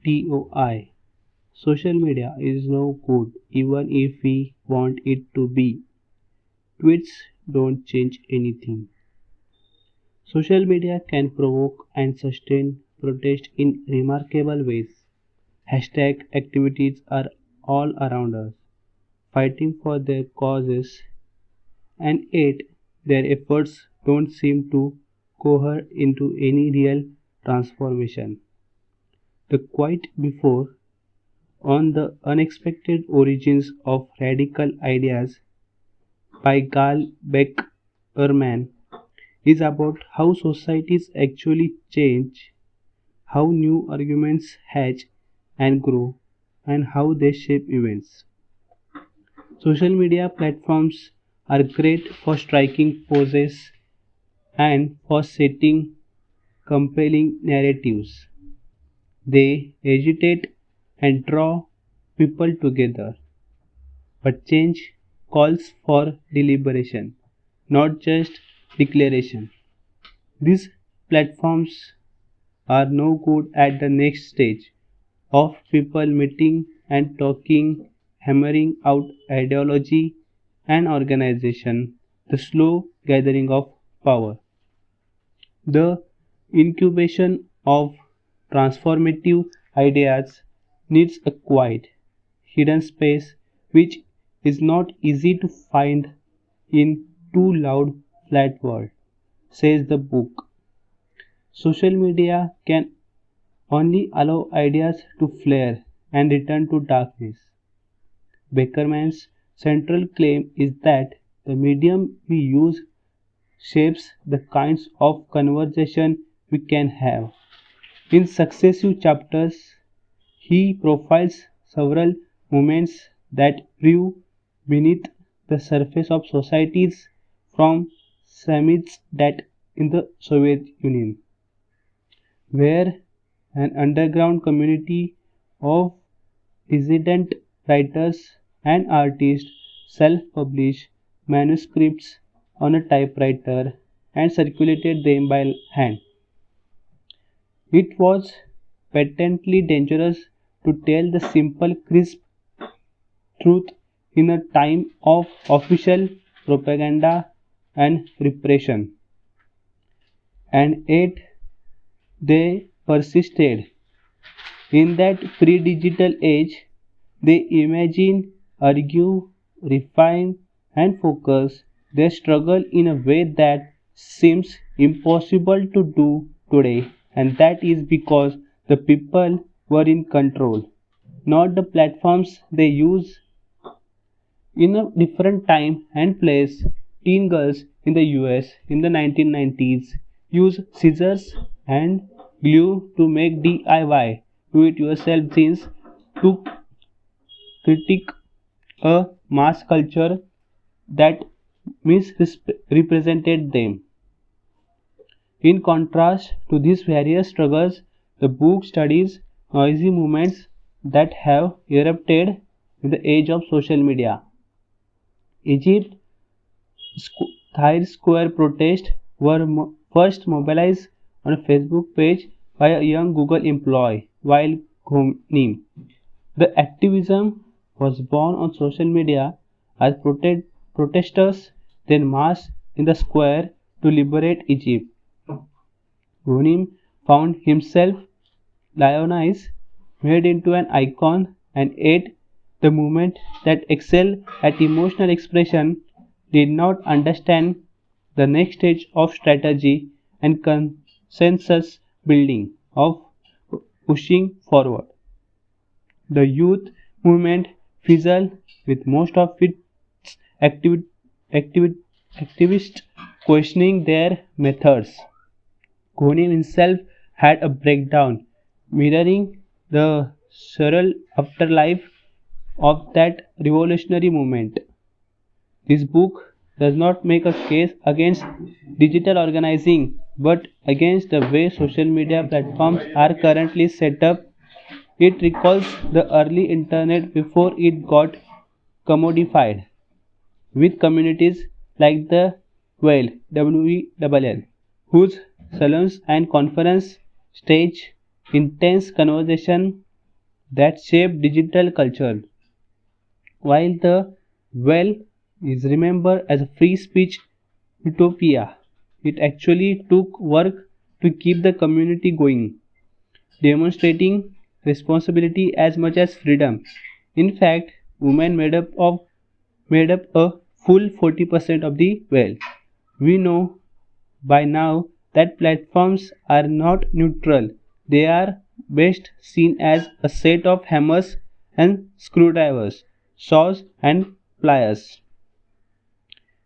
TOI. Social media is no good even if we want it to be. Tweets don't change anything. Social media can provoke and sustain protest in remarkable ways. Hashtag activities are all around us, fighting for their causes, and yet their efforts don't seem to cohere into any real transformation. The quiet before on the unexpected origins of radical ideas by Gal Beck Ehrman is about how societies actually change, how new arguments hatch and grow, and how they shape events. Social media platforms are great for striking poses and for setting compelling narratives. They agitate and draw people together. But change calls for deliberation, not just declaration. These platforms are no good at the next stage of people meeting and talking, hammering out ideology and organization, the slow gathering of power. The incubation of transformative ideas needs a quiet, hidden space which is not easy to find in too loud flat world, says the book. Social media can only allow ideas to flare and return to darkness. Beckerman's central claim is that the medium we use shapes the kinds of conversation we can have. In successive chapters, he profiles several movements that brew beneath the surface of societies, from Samites that in the Soviet Union, where an underground community of dissident writers and artists self-published manuscripts on a typewriter and circulated them by hand. It was patently dangerous to tell the simple, crisp truth in a time of official propaganda and repression, and yet they persisted. In that pre digital age, they imagine, argue, refine, and focus their struggle in a way that seems impossible to do today, and that is because the people were in control, not the platforms they use. In a different time and place, teen girls in the US in the 1990s used scissors and glue to make DIY do it yourself things to critique a mass culture that misrepresented them. In contrast to these various struggles, the book studies noisy movements that have erupted in the age of social media. Egypt Tahrir Square protests were first mobilized on a Facebook page by a young Google employee, while Ghonim. The activism was born on social media as protesters then marched in the square to liberate Egypt. Ghonim found himself lionized, made into an icon, and yet the movement that excelled at emotional expression did not understand the next stage of strategy and consensus building, of pushing forward. The youth movement fizzled with most of its activi- activi- activists questioning their methods. Ghonim himself had a breakdown, mirroring the surreal afterlife of that revolutionary movement. This book does not make a case against digital organizing but against the way social media platforms are currently set up. It recalls the early internet before it got commodified, with communities like the WELL, whose salons and conference stage intense conversation that shaped digital culture. While the well is remembered as a free speech utopia, it actually took work to keep the community going, demonstrating responsibility as much as freedom. In fact, women made up a full 40% of the wealth. We know by now that platforms are not neutral. They are best seen as a set of hammers and screwdrivers, saws and pliers,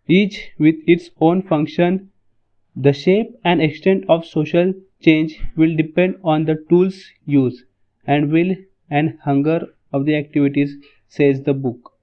each with its own function. The shape and extent of social change will depend on the tools used and will and hunger of the activities, says the book.